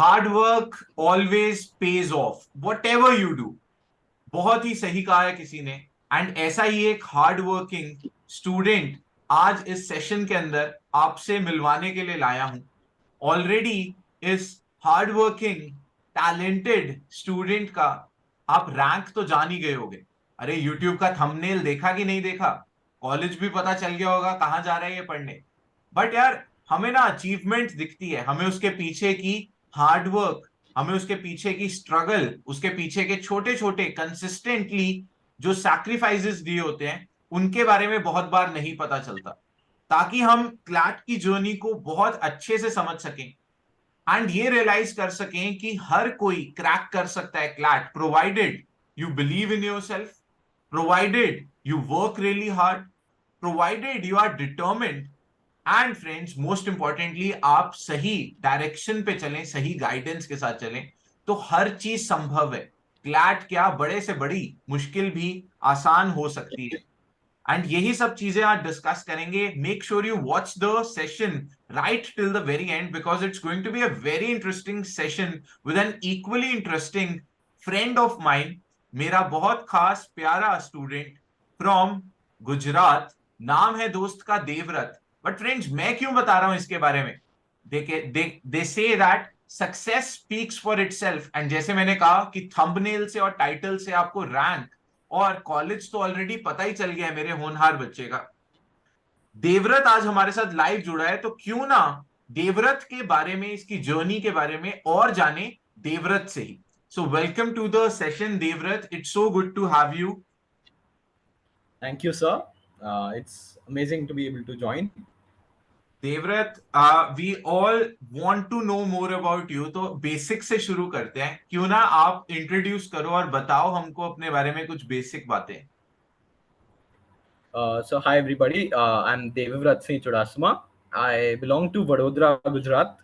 Hard work always page of what ever you do. बहुत ही सही कहा है किसी ने। एंड ऐसा ही एक हार्ड वर्किंग स्टूडेंट आज इस सेशन के अंदर आपसे मिलवाने के लिए लाया हूं। ऑलरेडी इस हार्ड वर्किंग टैलेंटेड स्टूडेंट का आप रैंक तो जान ही गए होगे। अरे यूट्यूब का थंबनेल देखा कि नहीं देखा, कॉलेज भी पता चल गया होगा कहाँ जा रहा है ये पढ़ने। बट यार हमें ना अचीवमेंट दिखती है, हमें उसके पीछे की हार्ड वर्क, हमें उसके पीछे की स्ट्रगल, उसके पीछे के छोटे छोटे कंसिस्टेंटली जो सैक्रिफाइसेस दिए होते हैं उनके बारे में बहुत बार नहीं पता चलता। ताकि हम क्लैट की जर्नी को बहुत अच्छे से समझ सकें एंड ये रियलाइज कर सकें कि हर कोई क्रैक कर सकता है CLAT, provided you believe in your self, provided you work really hard, provided you are determined and friends most importantly आप सही डायरेक्शन पे चलें, सही गाइडेंस के साथ चलें तो हर चीज संभव है। क्लैट क्या, बड़े से बड़ी मुश्किल भी आसान हो सकती है। एंड यही सब चीजें आज डिस्कस करेंगे। Make sure you watch the session right till the very end because it's going to be a very interesting session with an equally interesting friend of mind, मेरा बहुत खास प्यारा स्टूडेंट फ्रॉम गुजरात। नाम है दोस्त का देवव्रत। बट फ्रेंड्स मैं क्यों बता रहा हूं इसके बारे में, they say that success speaks for itself. And जैसे मैंने कहा कि थंबनेल से और टाइटल से आपको रैंक और कॉलेज तो ऑलरेडी पता ही चल गया है मेरे होनहार बच्चे का। देवव्रत आज हमारे साथ लाइव जुड़ा है तो क्यों ना देवव्रत के बारे में, इसकी जर्नी के बारे में और जाने देवव्रत से ही। So welcome to the session Devvrat, it's so good to have you. Thank you, sir. It's amazing to be able to join. Devvrat, we all want to know more about you, तो बेसिक से शुरू करते हैं। क्यों ना आप इंट्रोड्यूस करो और बताओ हमको अपने बारे में कुछ बेसिक बातें। So, hi everybody. I'm Devavrat Singh Chudasama. I belong to Vadodara, Gujarat,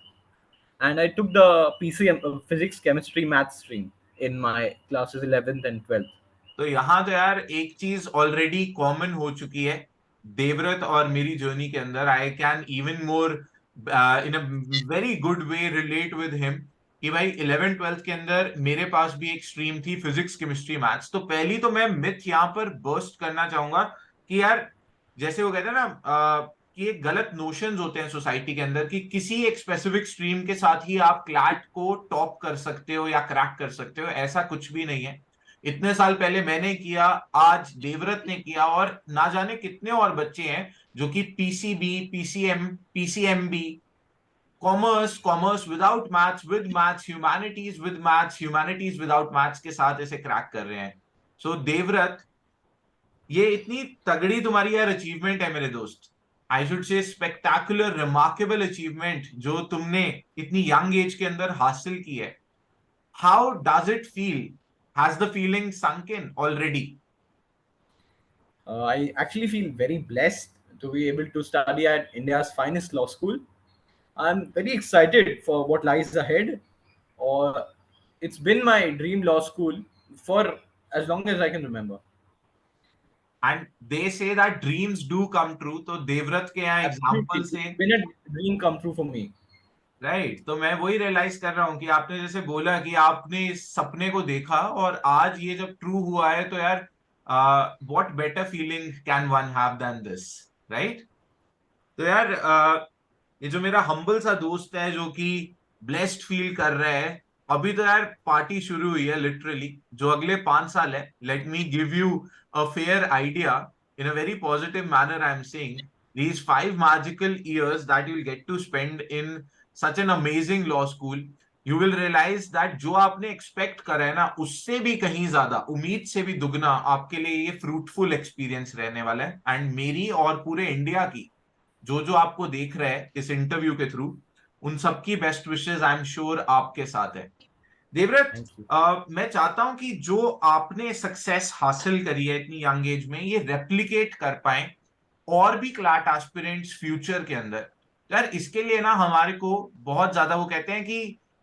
and I took the PCM Physics, Chemistry, Math stream in my classes 11th and 12th. तो यहाँ तो यार एक चीज ऑलरेडी कॉमन हो चुकी है देवव्रत और मेरी जर्नी के अंदर। I can even more in a very good way relate with him कि भाई 11th 12th के अंदर मेरे पास भी एक स्ट्रीम थी फिजिक्स केमिस्ट्री मैथ्स। तो पहली तो मैं मिथ यहाँ पर बर्स्ट करना चाहूंगा कि यार जैसे वो कहते हैं ना कि एक गलत नोशंस होते हैं सोसाइटी के अंदर कि किसी एक स्पेसिफिक स्ट्रीम के साथ ही आप क्लैट को टॉप कर सकते हो या क्रैक कर सकते हो। ऐसा कुछ भी नहीं है। इतने साल पहले मैंने किया, आज देवव्रत ने किया और ना जाने कितने और बच्चे हैं जो कि PCB, PCM, PCMB, commerce, commerce without maths, with maths, humanities with maths, humanities without maths के साथ ऐसे क्रैक कर रहे हैं। सो देवव्रत, ये इतनी तगड़ी तुम्हारी यार अचीवमेंट है मेरे दोस्त। I should say spectacular remarkable achievement जो तुमने इतनी यंग एज के अंदर हासिल की है। How does it feel? Has the feeling sunk in already? I actually feel very blessed to be able to study at India's finest law school. I'm very excited for what lies ahead. Or it's been my dream law school for as long as I can remember. And they say that dreams do come true, तो देवव्रत के यहाँ example Absolutely, से। it's been a dream come true for me. Right, तो मैं वही realise कर रहा हूँ कि आपने जैसे बोला कि आपने इस सपने को देखा और आज ये जब ट्रू हुआ है तो यार what better feeling can one have than this, right? तो यार ये जो मेरा हम्बल सा दोस्त है जो कि ब्लेस्ड फील कर रहा है, अभी तो यार पार्टी शुरू हुई है लिटरली। जो अगले 5 साल है, let me give you a fair idea in a very positive manner. I am saying these 5 magical years that you'll get to spend in such an amazing law school, you will realize that जो आपने expect करा है ना उससे भी कहीं ज्यादा, उम्मीद से भी दुगना आपके लिए ये फ्रूटफुल एक्सपीरियंस रहने वाला है। एंड मेरी और पूरे इंडिया की जो जो आपको देख रहे हैं इस इंटरव्यू के थ्रू, उन सबकी best wishes I am sure आपके साथ है। Devvrat, Thank you. मैं चाहता हूं कि जो आपने सक्सेस हासिल करी है इतनी यंग एज में ये रेप्लिकेट कर पाए और भी क्लैट एस्पिरेंट्स फ्यूचर के अंदर। यार इसके लिए ना हमारे को बहुत ज्यादा वो कहते हैं कि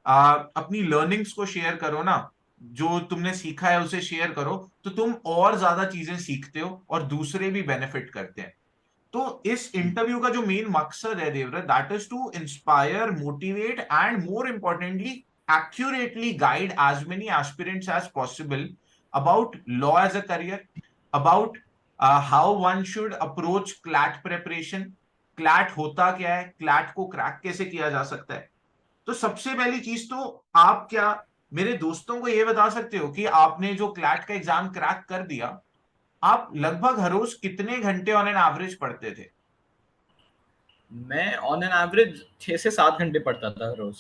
अपनी लर्निंग्स को शेयर करो ना, जो तुमने सीखा है उसे शेयर करो तो तुम और ज्यादा चीजें सीखते हो और दूसरे भी बेनिफिट करते हैं। तो इस इंटरव्यू का जो मेन मकसद है Devvrat, that is to inspire, motivate and more importantly accurately guide as many aspirants as possible about law as a career, about how one should approach CLAT preparation, CLAT होता क्या है, CLAT को crack कैसे किया जा सकता है। तो सबसे पहली चीज तो आप क्या मेरे दोस्तों को ये बता सकते हो कि आपने जो क्लैट का एग्जाम क्रैक कर दिया, आप लगभग हर रोज कितने घंटे ऑन एन एवरेज पढ़ते थे? मैं ऑन एन एवरेज 6 से 7 घंटे पढ़ता था रोज।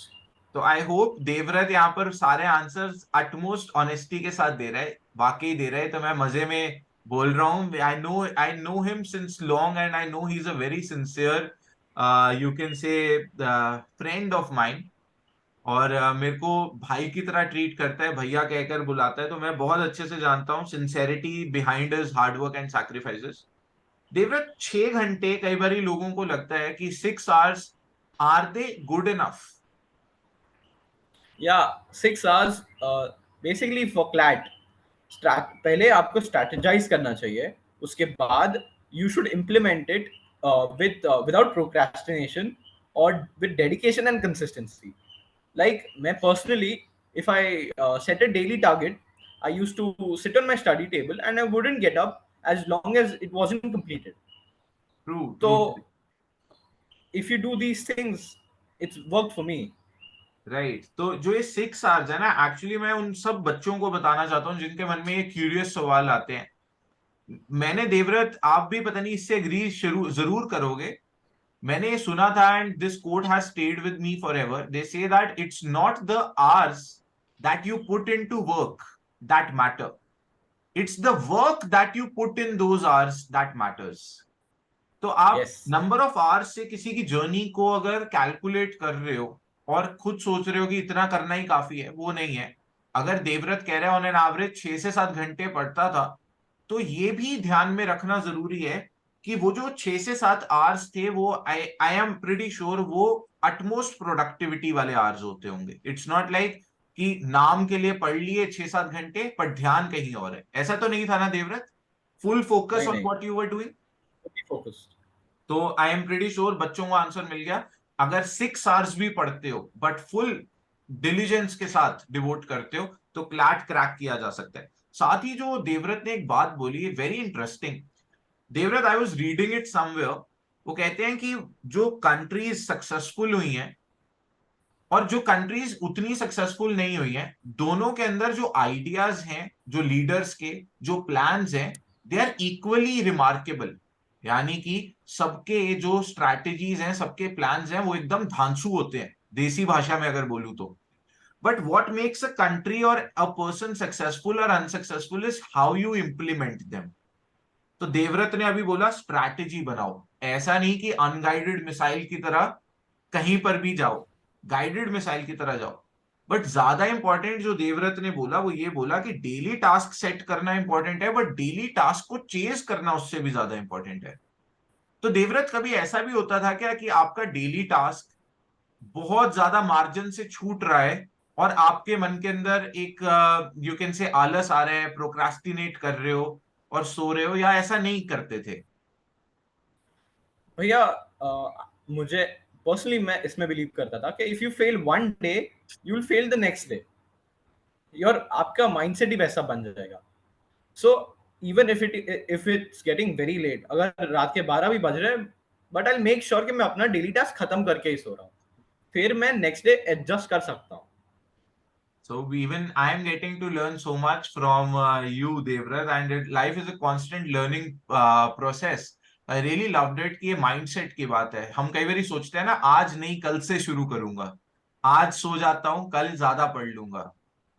तो आई होप देवव्रत यहाँ पर सारे आंसर्स अटमोस्ट ऑनेस्टी के साथ दे रहा है, वाकई दे रहा है, तो मैं मजे में बोल रहा हूँ। I know him since long and I know he is a very sincere, you can से फ्रेंड ऑफ माइंड। और मेरे को भाई की तरह ट्रीट करता है, भैया कहकर बुलाता है, तो मैं बहुत अच्छे से जानता हूँ sincerity behind his hard work and sacrifices. Devvrat, 6 घंटे, कई बार लोगों को लगता है कि 6 hours, are they good enough? या 6 आवर्स बेसिकली फॉर क्लैट। पहले आपको स्ट्रैटेजाइज करना चाहिए, उसके बाद you should implement it without procrastination और with dedication and consistency. Like मैं personally, if I set a daily target, I used to sit on my study table and I wouldn't get up as long as it wasn't completed. True So true. if you do these things, it's worked for me. Right, तो जो ये 6 hours है ना, actually मैं उन सब बच्चों को बताना चाहता हूँ जिनके मन में ये क्यूरियस सवाल आते हैं। मैंने देवव्रत, आप भी पता नहीं इससे एग्री शुरू जरूर करोगे, मैंने ये सुना था and this quote has stayed with me forever. They say that it's not the hours that you put into work that matter, it's the work that you put in those hours that matters. तो आप Yes. Number of hours से किसी की journey को अगर calculate कर रहे हो और खुद सोच रहे हो कि इतना करना ही काफी है, वो नहीं है। अगर देवव्रत कह रहे हैं ऑन एन एवरेज 6 से 7 घंटे पढ़ता था, तो ये भी ध्यान में रखना जरूरी है कि वो जो 6 से 7 आवर्स थे, वो आई एम प्रिटी श्योर वो अटमोस्ट प्रोडक्टिविटी वाले आवर्स होते होंगे। इट्स नॉट लाइक कि नाम के लिए पढ़ लिए 6-7 घंटे पर ध्यान कहीं और है, ऐसा तो नहीं था ना देवव्रत? फुल फोकस नहीं ऑन नहीं, what you were doing. fully focused. तो आई एम प्रीटी श्योर बच्चों को आंसर मिल गया। अगर 6 आवर्स भी पढ़ते हो बट फुल डिलीजेंस के साथ डिवोट करते हो, तो क्लैट क्रैक किया जा सकता है। साथ ही जो देवव्रत ने एक बात बोली है very interesting. Devvrat, I was reading it somewhere, वो कहते हैं कि जो कंट्रीज सक्सेसफुल हुई हैं और जो कंट्रीज उतनी सक्सेसफुल नहीं हुई हैं, दोनों के अंदर जो आइडियाज हैं, जो लीडर्स के जो प्लान्स हैं, दे आर इक्वली रिमार्केबल। यानी कि सबके जो स्ट्रैटेजीज हैं, सबके प्लान्स हैं, वो एकदम धांसू होते हैं, देसी भाषा में अगर बोलूं तो। But what makes a country और अ पर्सन सक्सेसफुल और unsuccessful is how you implement them. तो देवव्रत ने अभी बोला स्ट्रैटेजी बनाओ, ऐसा नहीं कि अनगाइडेड मिसाइल की तरह कहीं पर भी जाओ, गाइडेड मिसाइल की तरह जाओ। बट ज्यादा इंपॉर्टेंट जो देवव्रत ने बोला वो ये बोला कि डेली टास्क सेट करना इंपॉर्टेंट है, बट डेली टास्क को चेज करना उससे भी ज्यादा इंपॉर्टेंट है। तो देवव्रत, कभी ऐसा भी होता था क्या कि आपका डेली टास्क बहुत ज्यादा मार्जिन से छूट रहा है और आपके मन के अंदर एक यू कैन से आलस आ रहा है, प्रोक्रास्टिनेट कर रहे हो और सो रहे हो, या ऐसा नहीं करते थे? भैया मुझे पर्सनली, मैं इसमें बिलीव करता था कि if you fail one day, you will fail the next day. Your आपका माइंडसेट ही वैसा बन जाएगा। So even if it's getting very late, अगर रात के 12 भी बज रहे हैं, बट आई मेक श्योर कि मैं अपना डेली टास्क खत्म करके ही सो रहा हूँ, फिर मैं नेक्स्ट डे एडजस्ट कर सकता हूँ। So even I am getting to learn so much from you, Devrat, and life is a constant learning process. I really loved it कि ये mindset की बात है। हम कई बार सोचते हैं ना, आज नहीं कल से शुरू करूंगा, आज सो जाता हूँ कल ज्यादा पढ़ लूंगा।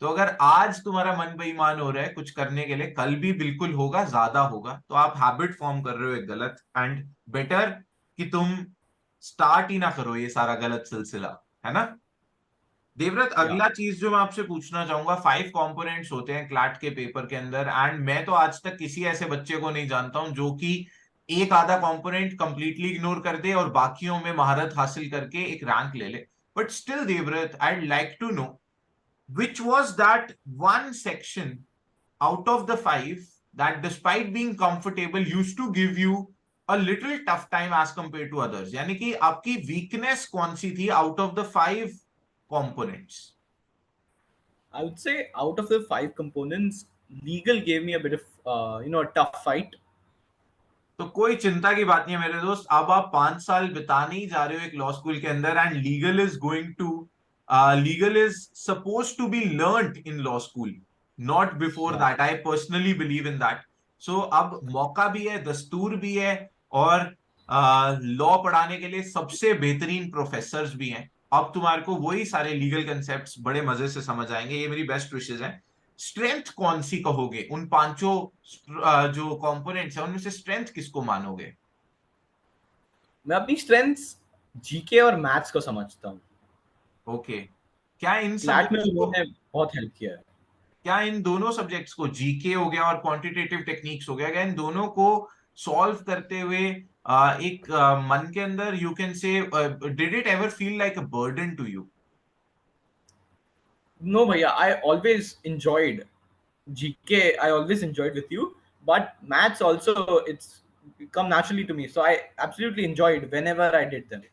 तो अगर आज तुम्हारा मन बेईमान हो रहा है कुछ करने के लिए, कल भी बिल्कुल होगा, ज्यादा होगा। तो आप हैबिट फॉर्म कर रहे हो एक गलत, एंड बेटर कि तुम स्टार्ट ही ना करो ये सारा गलत सिलसिला, है ना? देवव्रत, या अगला चीज जो मैं आपसे पूछना चाहूंगा, 5 कंपोनेंट्स होते हैं क्लैट के पेपर के अंदर, एंड मैं तो आज तक किसी ऐसे बच्चे को नहीं जानता हूं जो कि एक आधा कंपोनेंट कंप्लीटली इग्नोर कर दे और बाकियों में महारत हासिल करके एक रैंक ले ले। But still Devvrat, I like to know which was that one section out of the 5 that despite being comfortable used to give you a little tough time as compared to others। यानी कि आपकी weakness कौन सी थी out of the 5 components? I would say out of the 5 components, legal gave me a bit of a tough fight. तो कोई चिंता की बात नहीं है मेरे दोस्त, अब आप 5 साल बिताने ही जा रहे हो एक लॉ स्कूल के अंदर, and legal is suppose to be learned in law school, not before Yeah. That. I personally believe in that. So अब मौका भी है, दस्तूर भी है, और लॉ पढ़ाने के लिए सबसे बेहतरीन प्रोफेसर्स भी हैं। अब तुम्हारे को वही सारे लीगल कंसेप्ट्स बड़े मजे से समझ आएंगे, ये मेरी बेस्ट विशेस हैं। स्ट्रेंथ कौन सी कहोगे उन पांचों जो कंपोनेंट्स हैं, उनमें से स्ट्रेंथ किसको मानोगे? मैं अपनी स्ट्रेंथ्स जीके और मैथ्स को समझता हूँ। ओके। क्या इन फ्लैट में सब्जेक्ट्स को, उन्होंने बहुत हेल्प किया है। क्या इन दोनों सब्जेक्ट्स को, जीके हो गया और क्वांटिटेटिव टेक्निक्स हो गया, क्या इन दोनों को सॉल्व करते हुए एक मन के अंदर you can say, did it ever feel like a burden to you? No, bhaiya, I always enjoyed GK. I always enjoyed with you, but maths also it's come naturally to me. So I absolutely enjoyed whenever I did them.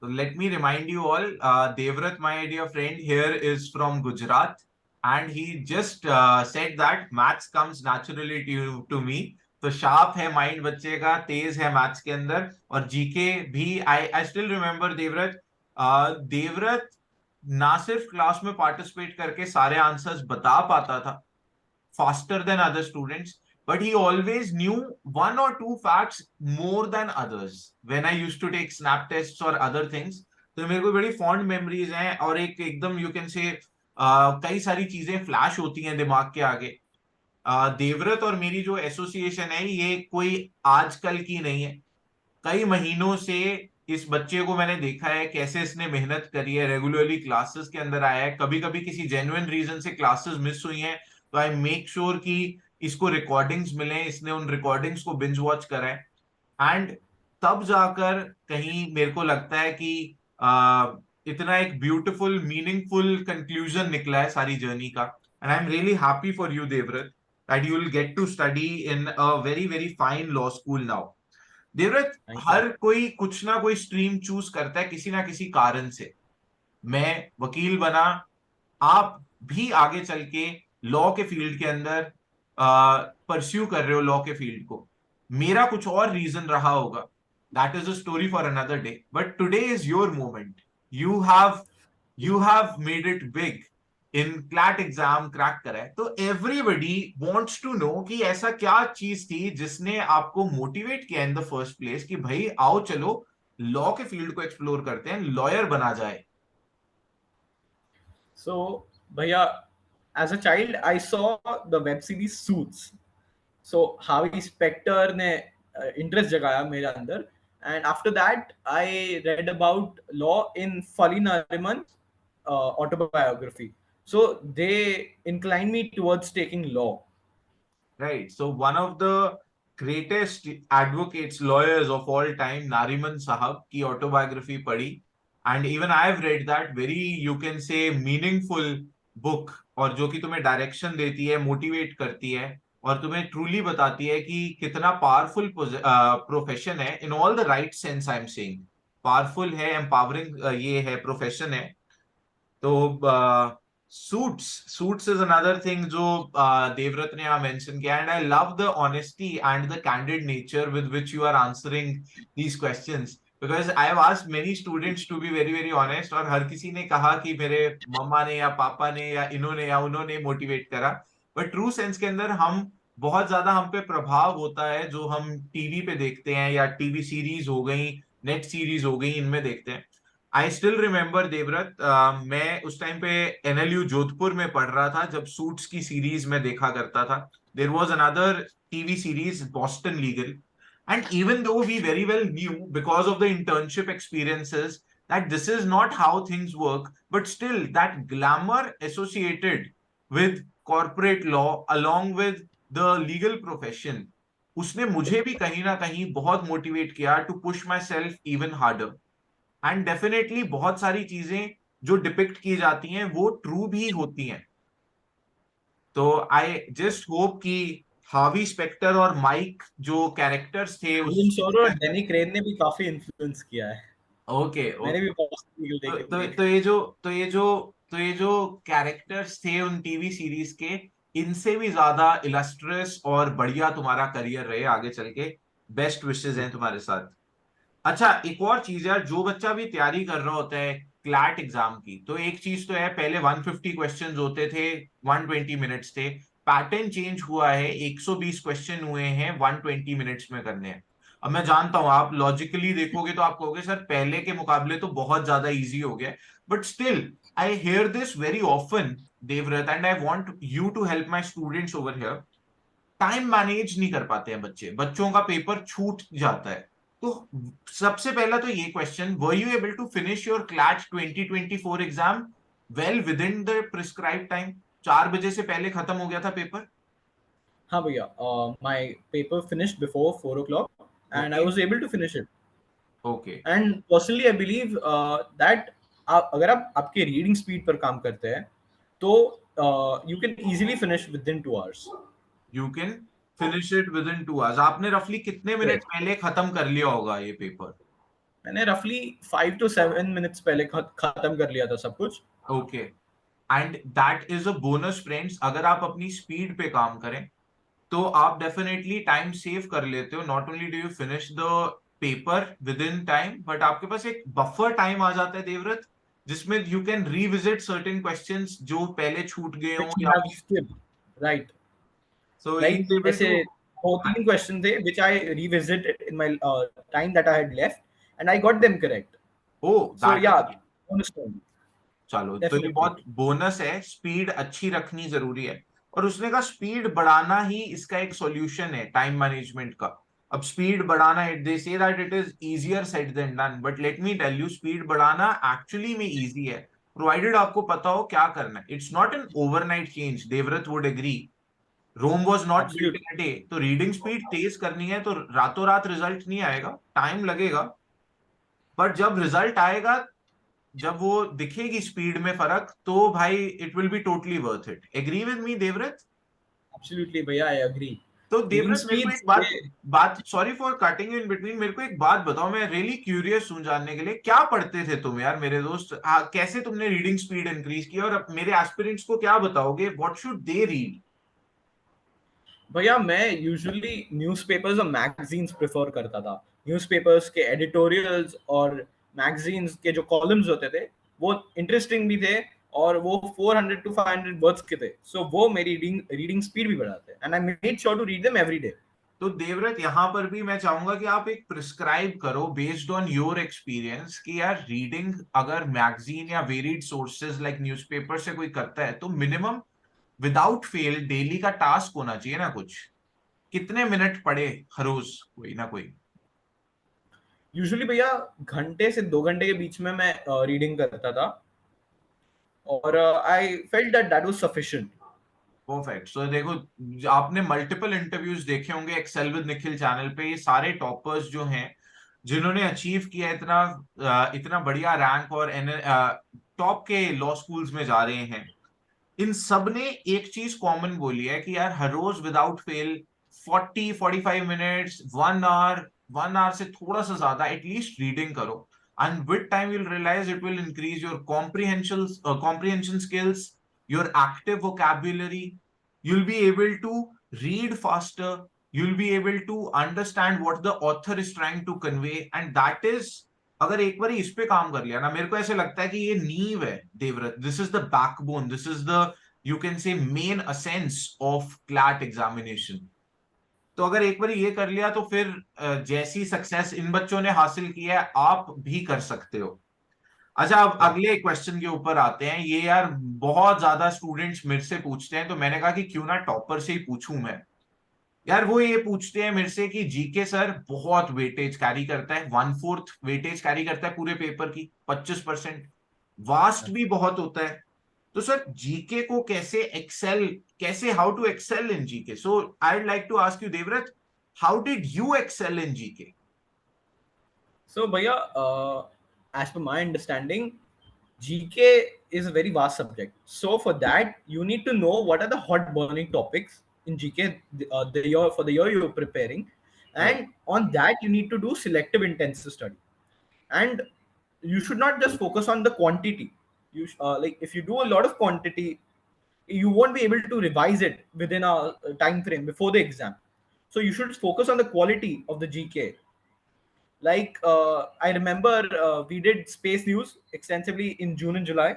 So let me remind you all, Devrat, my dear friend here, is from Gujarat, and he just said that maths comes naturally to me. तो sharp है mind बच्चे का, तेज है maths के अंदर, और GK भी। I still remember Devvrat, Devvrat ना सिर्फ क्लास में पार्टिसिपेट करके सारे आंसर्स बता पाता था faster than other students, but he always knew one or two facts more than others. When I used to take snap tests or other things, तो मेरे को बड़ी फॉन्ड मेमोरीज हैं, और एक एकदम यू कैन से कई सारी चीजें फ्लैश होती हैं दिमाग के आगे। देवव्रत और मेरी जो एसोसिएशन है, ये कोई आजकल की नहीं है। कई महीनों से इस बच्चे को मैंने देखा है कैसे इसने मेहनत करी है, रेगुलरली क्लासेस के अंदर आया है, कभी कभी किसी जेन्युइन रीजन से क्लासेस मिस हुई हैं तो आई मेक श्योर कि इसको रिकॉर्डिंग्स मिले, इसने उन रिकॉर्डिंग्स को बिंज वॉच करा है। एंड तब जाकर कहीं मेरे को लगता है कि इतना एक ब्यूटीफुल मीनिंगफुल कंक्लूजन निकला है सारी जर्नी का। And I am really happy for you Devvrat that you will get to study in a very very fine law school now. Devvrat, Thank you. हर कोई कुछ ना कोई स्ट्रीम चूज करता है किसी ना किसी कारण से। मैं वकील बना, आप भी आगे चल के लॉ के फील्ड के अंदर परस्यू कर रहे हो लॉ के फील्ड को। मेरा कुछ और रीजन रहा होगा, that is a story for another day, but today is your moment. You have you have made it big, in CLAT exam crack करा है, तो एवरीबडी वांट्स टू नो कि ऐसा क्या चीज थी जिसने आपको मोटिवेट किया इन द फर्स्ट प्लेस कि भाई आओ चलो लॉ के फील्ड को एक्सप्लोर करते हैं, लॉयर बना जाए। So, bhaiya, as a child, I saw the web series Suits. So Harvey Specter ने interest जगाया मेरे अंदर, and after that I read about law in Fali Nariman's autobiography. So they inclined me towards taking law. Right. So one of the greatest advocates, lawyers of all time, Nariman Sahab की autobiography पढ़ी, and even I have read that very, you can say, meaningful book, और जो कि तुम्हें direction देती है, motivate करती है, और तुम्हें ट्रूली बताती है कि कितना पावरफुल प्रोफेशन है in all the right sense. I am saying powerful है, एम्पावरिंग ये है, प्रोफेशन है। तो सूट्स इज अनदर थिंग जो देवव्रत ने यहाँ मेंशन किया, and I love the honesty and the candid nature with which you are answering these questions, because I have asked many students to be very very honest, और हर किसी ने कहा कि मेरे मम्मा ने या पापा ने या इन्होंने या उन्होंने मोटिवेट करा। बट ट्रू सेंस के अंदर हम बहुत ज्यादा, हम पे प्रभाव होता है जो हम टीवी पे देखते हैं, या टीवी सीरीज हो गई, नेट सीरीज हो गई, इनमें देखते हैं। आई स्टिल रिमेम्बर देवव्रत, मैं उस टाइम पे एनएलयू जोधपुर में पढ़ रहा था जब सूट्स की सीरीज में देखा करता था। There was another TV series Boston Legal, and even though we very well knew because of the internship experiences that this is not how things work, but still that glamour associated with corporate law along with the legal profession, उसने मुझे भी कहीं ना कहीं बहुत motivate किया to push myself even harder. And definitely बहुत सारी चीजें जो डिपिक्ट की जाती हैं वो ट्रू भी होती हैं। तो आई जस्ट होप कि हार्वी स्पेक्टर और माइक जो कैरेक्टर्स थे एलन उस, सोरो और डेनी क्रेन ने भी काफी इन्फ्लुएंस किया है। ओके मैंने ओके। भी बॉस्टन लीगल तो, देखी तो थी। तो ये जो तो ये जो कैरेक्टर्स थे उन टीवी सीरीज के, इनसे भी ज्यादा इलस्ट्रियस और बढ़िया तुम्हारा करियर रहे आगे चल के। बेस्ट विशेस हैं तुम्हारे साथ। अच्छा, एक और चीज यार, जो बच्चा भी तैयारी कर रहा होता है क्लैट एग्जाम की, तो एक चीज तो है, पहले 150 क्वेश्चंस होते थे, 120 मिनट्स थे। पैटर्न चेंज हुआ है, 120 क्वेश्चन हुए हैं, 120 मिनट्स में करने हैं। अब मैं जानता हूं आप लॉजिकली देखोगे तो आप कहोगे सर पहले के मुकाबले तो बहुत ज्यादा इजी हो गया, but still I hear this very often Devvrat, and I want you to help my students over here. Time manage नहीं कर पाते हैं बच्चे, बच्चों का पेपर छूट जाता है। तो सबसे पहला तो ये question, were you able to finish your CLAT 2024 exam well within the prescribe time? 4 बजे से पहले खत्म हो गया था पेपर? हाँ भैया, my paper finished before 4 o'clock and I okay. Was able to finish it. Okay. And personally I believe that अगर आप आपके रीडिंग स्पीड पर काम करते हैं तो you can easily finish with in 2 hours। You can finish it with in 2 hours. आपने रफली कितने मिनट करेक्ट। पहले खत्म कर लिया होगा ये पेपर? मैंने रफली 5 to 7 minutes पहले खत्म कर लिया था सब कुछ। Okay. And that is a bonus friends, अगर आप अपनी स्पीड पे काम करें तो आप डेफिनेटली टाइम सेव कर लेते हो। Not only do you finish the paper with in time, but आपके पास एक बफर टाइम आ जाता है देवव्रत, जिसमें you can revisit certain questions जो पहले छूट गए Which हों, you या have फिर skipped, right? So he Like is able ऐसे टू। 4 3 questions थे which I revisited in my time that I had left and I got them correct. Oh So that yeah, is. bonus point, चलो, तो ये definitely. बहुत bonus है, speed अच्छी रखनी जरूरी है। और उसने कहा स्पीड बढ़ाना ही इसका एक सॉल्यूशन है टाइम मैनेजमेंट का। अब स्पीड बढ़ाना, it they say that it is easier said than done, but let me tell you, speed बढ़ाना एक्चुअली में इजी है, प्रोवाइडेड आपको पता हो क्या करना है। It's not an overnight change, Devvrat would agree. Rome was not built Absolutely. In a day. तो रीडिंग स्पीड तेज करनी है तो रातों रात रिजल्ट नहीं आएगा, टाइम लगेगा, बट जब रिजल्ट आएगा, जब वो दिखेगी स्पीड में फर्क, तो भाई it will be totally worth it. Agree with me Devvrat? Absolutely भैया, I agree. तो Reading देवव्रत मेरे को speed एक बात से बात sorry for cutting in between, मेरे को एक बात बताओ, मैं रियली क्यूरियस हूं जानने के लिए, क्या पढ़ते थे तुम यार मेरे दोस्त? कैसे तुमने रीडिंग स्पीड इंक्रीज की, और अब मेरे एस्पिरेंट्स को क्या बताओगे, व्हाट शुड दे रीड? भैया मैं यूजुअली न्यूज़पेपर्स और मैगजीन्स प्रेफर करता था। न्यूज़पेपर्स के एडिटोरियल्स और मैगजीन्स के जो कॉलम्स होते थे वो इंटरेस्टिंग भी थे और वो 400 to 500 वर्ड्स के थे, सो वो मेरी रीडिंग स्पीड भी बढ़ाते and I made sure to read them every day. तो देवव्रत यहां पर भी मैं चाहूंगा कि आप एक प्रिस्क्राइब करो बेस्ड ऑन योर एक्सपीरियंस कि यार रीडिंग अगर मैगजीन या वेरिड सोर्सेज लाइक न्यूज़पेपर से कोई करता है तो मिनिमम विदाउट फेल डेली का टास्क होना चाहिए ना कुछ। कितने मिनट पढ़े हर रोज कोई ना कोई? यूजुअली भैया घंटे से 2 घंटे के बीच में मैं रीडिंग करता था और I felt that that was sufficient. Perfect. So देखो, आपने मल्टीपल इंटरव्यूज देखे होंगे एक्सेल विद निखिल चैनल पे, ये सारे टॉपर्स जो हैं जिन्होंने अचीव किया इतना इतना बढ़िया रैंक और टॉप के लॉ स्कूल्स में जा रहे हैं, इन सब ने एक चीज कॉमन बोली है कि यार हर रोज without fail 40 45 minutes, 1 hour, 1 hour से थोड़ा सा ज्यादा एटलीस्ट रीडिंग करो। And with time you'll realize it will increase your comprehension skills, your active vocabulary, you'll be able to read faster, you'll be able to understand what the author is trying to convey, and that is, अगर एक बार इस पे काम कर लिया ना, मेरे को ऐसे लगता है कि ये नींव है Devvrat, this is the backbone, this is the, you can से मेन असेंस ऑफ क्लैट एग्जामिनेशन। तो अगर एक बार ये कर लिया तो फिर जैसी सक्सेस इन बच्चों ने हासिल की है आप भी कर सकते हो। अच्छा, अब अगले क्वेश्चन के ऊपर आते हैं। ये यार बहुत ज्यादा स्टूडेंट्स मेरे से पूछते हैं, तो मैंने कहा कि क्यों ना टॉपर से ही पूछूं मैं। यार वो ये पूछते हैं मेरे से कि जीके सर बहुत वेटेज कैरी करता है, 1/4 वेटेज कैरी करता है पूरे पेपर की, 25%, वास्ट भी बहुत होता है। तो सर जीके को कैसे एक्सेल, कैसे, how to excel in GK? So I would like to ask you Devvrat, how did you excel in GK? So, Bhaiya, as per my understanding, GK is a very vast subject. So, for that, you need to know what are the hot burning topics in GK the year for the year you're preparing, Right. and on that you need to do selective intensive study. And you should not just focus on the quantity. like if you do a lot of quantity, you won't be able to revise it within a time frame before the exam. So you should focus on the quality of the GK. Like I remember we did space news extensively in June and July,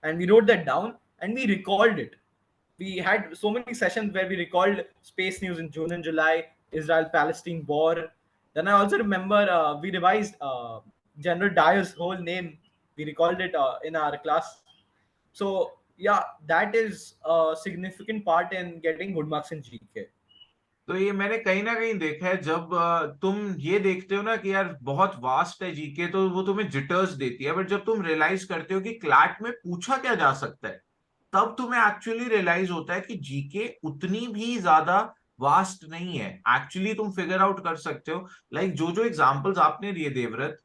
and we wrote that down and we recalled it. We had so many sessions where we recalled space news in June and July, Israel Palestine war. Then I also remember we revised General Dyer's whole name. We recalled it in our class. So yeah, that is a significant part in getting good marks in GK. तो ये मैंने कहीं ना कहीं देखा है, जब तुम ये देखते हो ना कि यार बहुत वास्ट है जीके, तो वो तुम्हें जिटर्स देती है, बट जब तुम रियलाइज करते हो कि क्लैट में पूछा क्या जा सकता है, तब तुम्हें एक्चुअली रियलाइज होता है कि जीके उतनी भी ज्यादा वास्ट नहीं है। एक्चुअली तुम फिगर आउट कर सकते हो। लाइक जो जो एग्जांपल्स आपने दिए Devvrat,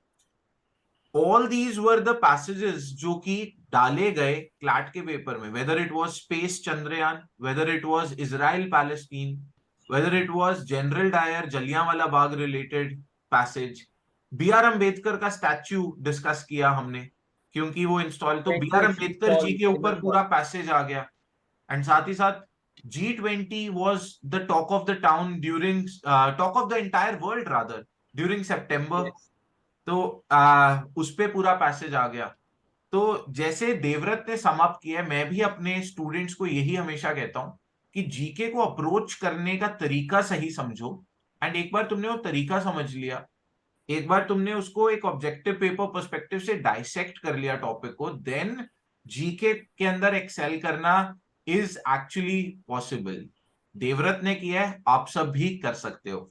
all these were the passages जो कि डाले गए क्लैट के पेपर में, whether it was space Chandrayaan, whether it was Israel Palestine, whether it was general Dyer Jallianwala Bagh related passage, B R Ambedkar का स्टैच्यू डिस्कस किया हमने क्योंकि वो इंस्टॉल, तो B R Mentors Ambedkar ji installed के in the ऊपर पूरा पैसेज आ गया। एंड साथ ही साथ G20 was the talk of the town during talk of the entire world rather during September। yes. तो उस पे पूरा पैसेज आ गया। तो जैसे देवव्रत ने समाप्त किया है, मैं भी अपने स्टूडेंट्स को यही हमेशा कहता हूं कि जीके को अप्रोच करने का तरीका सही समझो। एंड एक बार तुमने वो तरीका समझ लिया, एक बार तुमने उसको एक ऑब्जेक्टिव पेपर पर्सपेक्टिव से डाइसेक्ट कर लिया टॉपिक को, देन जीके के अंदर एक्सेल करना इज एक्चुअली पॉसिबल। देवव्रत ने किया है, आप सब भी कर सकते हो।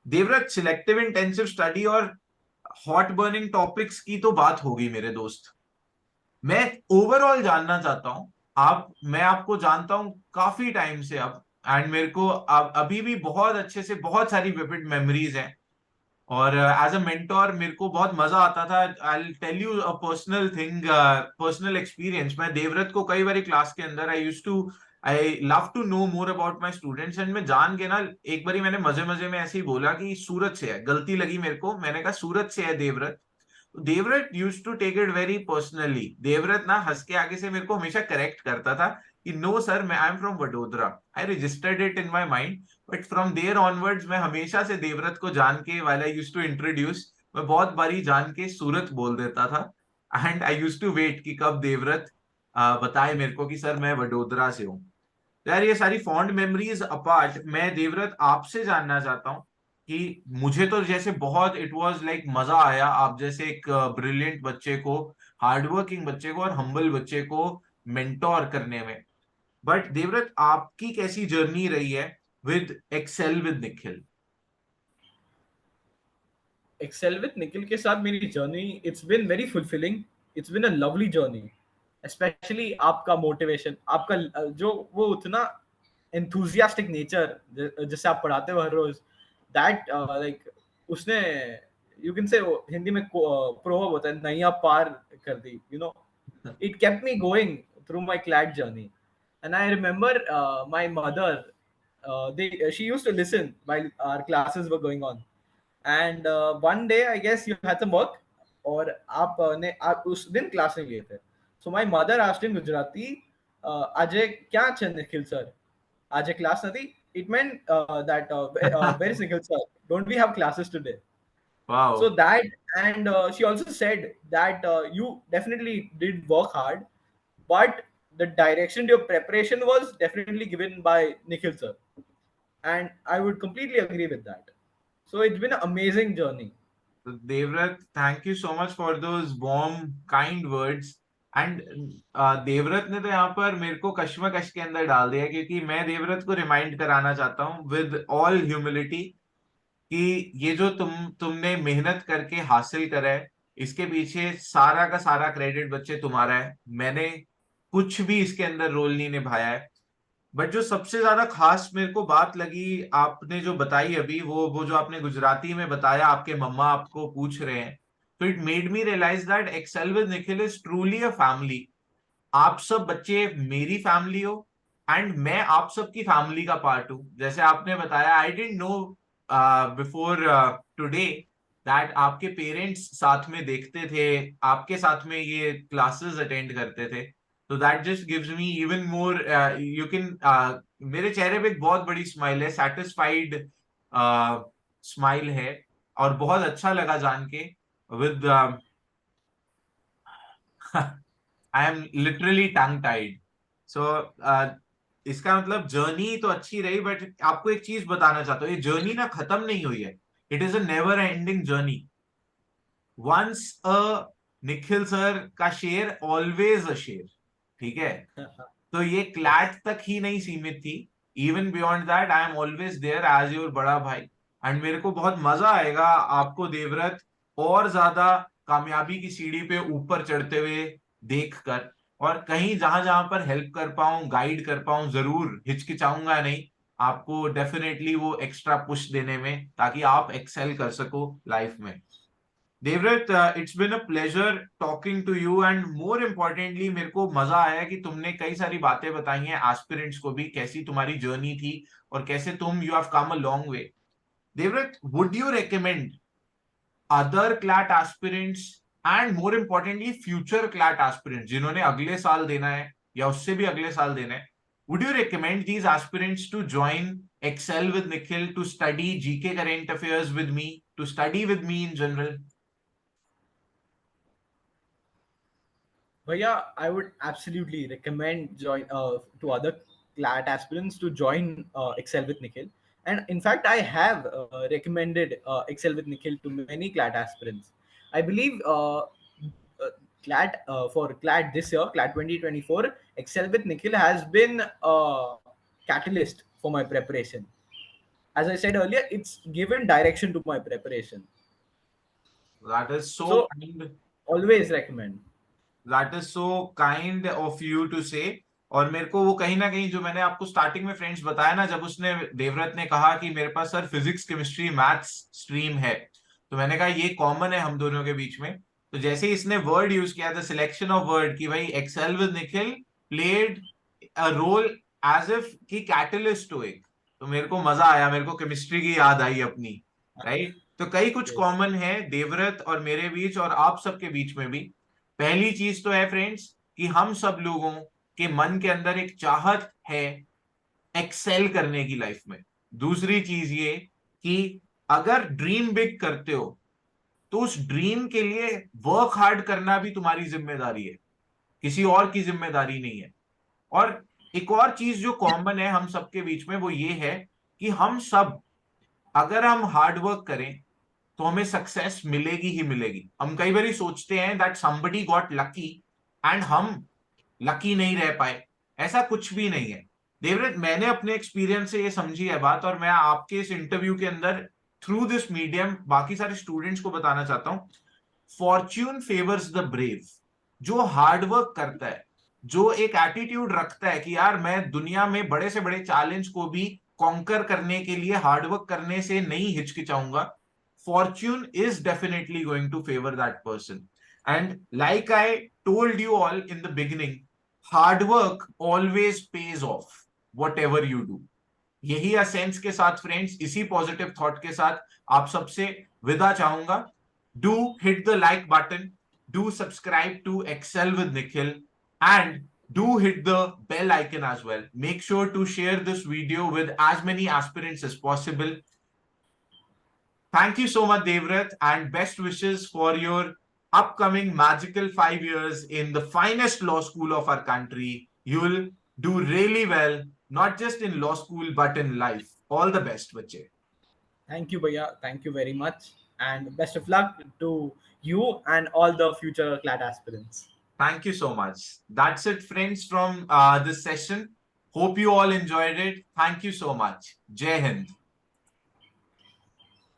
देवव्रत, सिलेक्टिव इंटेंसिव स्टडी और हॉट बर्निंग टॉपिक्स की तो बात होगी मेरे दोस्त। मैं ओवरऑल जानना चाहता हूं, मैं आपको जानता हूं काफी टाइम से अब, एंड मेरे को अभी भी बहुत अच्छे से बहुत सारी विविड मेमोरीज हैं। और एज अ मेंटोर मेरे को बहुत मजा आता था। I tell you a personal thing, personal experience. मैं देवव्रत को कई बार क्लास के अंदर I love to know more about my students, and मैं जान के ना एक बारी मैंने मजे मजे में ऐसे ही बोला कि सूरत से है, गलती लगी मेरे को, मैंने कहा सूरत से है Devvrat. Devvrat use to take it very personally. Devvrat ना हंस के आगे से मेरे को हमेशा करेक्ट करता था कि नो सर, मैं I am from Vadodara. I registered it in my mind, but from there onwards मैं हमेशा से देवव्रत को जान के, while I use to introduce, मैं बहुत बारी जान के सूरत बोल देता था। And I use to wait कि कब देवव्रत बताए मेरे को कि सर मैं वडोदरा से हूँ। यार ये सारी फॉन्ड मेमोरीज अपार्ट, मैं देवव्रत आपसे जानना चाहता हूँ कि मुझे तो जैसे बहुत इट वाज लाइक मजा आया आप जैसे एक ब्रिलियंट बच्चे को, हार्डवर्किंग बच्चे को और हम्बल बच्चे को मेंटोर करने में। बट देवव्रत, आपकी कैसी जर्नी रही है with Excel with Nikhil? Excel with Nikhil के साथ मेरी journey, it's been very fulfilling, it's been a lovely journey. Specially आपका मोटिवेशन, आपका जो वो उतना enthusiastic नेचर जिससे आप पढ़ाते हो हर रोज, दैट लाइक उसने, यू कैन से हिंदी में प्रोवर्ब होता है, नैया पार कर दी, you know. It kept me going through my CLAT journey. And I remember my mother, they she used to listen while our classes were going on. And one day I guess you had some work, और आप उस दिन class में गए थे। So my mother asked in Gujarati, Ajay क्या છે Nikhil sir, आज क्लास નથી? It meant that where is Nikhil sir, don't we have classes today? Wow. So that, and she also said that you definitely did work hard, but the direction to your preparation was definitely given by Nikhil sir, and I would completely agree with that. So it's been an amazing journey. तो Devvrat, thank you so much for those warm kind words. And Devvrat ने तो यहाँ पर मेरे को कश्मकश के अंदर डाल दिया, क्योंकि मैं देवव्रत को रिमाइंड कराना चाहता हूँ विद ऑल ह्यूमिलिटी कि ये जो तुमने मेहनत करके हासिल करा है, इसके पीछे सारा का सारा क्रेडिट बच्चे तुम्हारा है। मैंने कुछ भी इसके अंदर रोल नहीं निभाया है। बट जो सबसे ज्यादा खास मेरे को बात लगी आपने जो बताई अभी, वो जो आपने गुजराती में बताया, आपके मम्मा आपको पूछ रहे हैं, तो it made me realise that Excel with Nikhil is truly a family. आप सब बच्चे मेरी फैमिली हो, एंड मैं आप सबकी फैमिली का पार्ट हूं। जैसे आपने बताया, I didn't know before today that आपके पेरेंट्स साथ में देखते थे, आपके साथ में ये क्लासेस अटेंड करते थे, तो that just gives me even more, you can, मेरे चेहरे पे एक बहुत बड़ी स्माइल है, सेटिस्फाइड स्माइल है, और बहुत अच्छा लगा जान के, with I am literally tongue tied. So इसका मतलब जर्नी तो अच्छी रही, बट आपको एक चीज बताना चाहता हूँ, ये जर्नी ना खत्म नहीं हुई है। It is a never ending journey. Once a Nikhil sir का शेर, ऑलवेज अ शेर। ठीक है, तो ये Yes. क्लैट तक ही नहीं सीमित थी। Even beyond that I am always there as your बड़ा भाई। एंड मेरे को बहुत मजा आएगा आपको देवव्रत और ज्यादा कामयाबी की सीढ़ी पे ऊपर चढ़ते हुए देखकर, और कहीं जहां जहां पर हेल्प कर पाऊं, गाइड कर पाऊं, जरूर हिचकिचाऊंगा नहीं आपको डेफिनेटली वो एक्स्ट्रा पुश देने में, ताकि आप एक्सेल कर सको लाइफ में। Devvrat, it's been a pleasure talking to you, and more importantly मेरे को मजा आया कि तुमने कई सारी बातें बताई हैं एस्पिरेंट्स को भी, कैसी तुम्हारी जर्नी थी और कैसे तुम you have come a long way. Devvrat, would you recommend other CLAT aspirants, and more importantly future CLAT aspirants जिन्होंने अगले साल देना है या उससे भी अगले साल देना है, would you recommend these aspirants to join Excel with Nikhil, to study GK current affairs with me, to study with me in general? But yeah, I would absolutely recommend join to other CLAT aspirants to join Excel with Nikhil. And in fact, I have recommended Excel with Nikhil to many CLAT aspirants. I believe CLAT for CLAT this year, CLAT 2024, Excel with Nikhil has been a catalyst for my preparation. As I said earlier, it's given direction to my preparation. That is so So kind. always recommend. That is so kind of you to say. और मेरे को वो कहीं ना कहीं, जो मैंने आपको स्टार्टिंग में फ्रेंड्स बताया ना, जब उसने देवव्रत ने कहा कि मेरे पास sir physics chemistry maths stream है, तो मैंने कहा ये कॉमन है हम दोनों के बीच में। तो जैसे ही इसने वर्ड यूज किया, द सिलेक्शन ऑफ वर्ड, कि भाई Excel with Nikhil played a role as if की कैटलिस्ट हो एक, तो मेरे को मजा आया, मेरे को केमिस्ट्री की याद आई अपनी, राइट। तो कई कुछ Yes. कॉमन है देवव्रत और मेरे बीच और आप सबके बीच में भी। पहली चीज तो है फ्रेंड्स कि हम सब लोगों के मन के अंदर एक चाहत है एक्सेल करने की लाइफ में। दूसरी चीज ये कि अगर ड्रीम बिग करते हो, तो उस ड्रीम के लिए वर्क हार्ड करना भी तुम्हारी जिम्मेदारी है, किसी और की जिम्मेदारी नहीं है। और एक और चीज जो कॉमन है हम सबके बीच में, वो ये है कि हम सब, अगर हम हार्ड वर्क करें तो हमें सक्सेस मिलेगी ही मिलेगी। हम कई बार सोचते हैं that somebody got lucky and हम लकी नहीं रह पाए, ऐसा कुछ भी नहीं है। देवव्रत, मैंने अपने एक्सपीरियंस से ये समझी है बात, और मैं आपके इस इंटरव्यू के अंदर थ्रू दिस मीडियम बाकी सारे स्टूडेंट्स को बताना चाहता हूं, फॉर्च्यून फेवर्स द ब्रेव। जो हार्ड वर्क करता है, जो एक एटीट्यूड रखता है कि यार मैं दुनिया में बड़े से बड़े चैलेंज को भी कॉन्कर करने के लिए हार्डवर्क करने से नहीं हिचकिचाऊंगा, fortune is definitely going to favor that person. And like I told you all in the beginning, hard work always pays off, whatever you do. यही असेंस के साथ फ्रेंड्स, इसी पॉजिटिव थॉट के साथ आप सबसे विदा चाहूंगा। Do hit the like button, do subscribe to Excel with Nikhil, and do hit the bell icon as well. Make sure to share this video with as many aspirants as possible. Thank you so much, Devrat, and best wishes for your upcoming magical 5 years in the finest law school of our country. You will do really well, not just in law school, but in life. All the best, Bache. Thank you, Bhaiya. Thank you very much. And best of luck to you and all the future CLAT aspirants. Thank you so much. That's it, friends, from this session. Hope you all enjoyed it. Thank you so much. Jai Hind.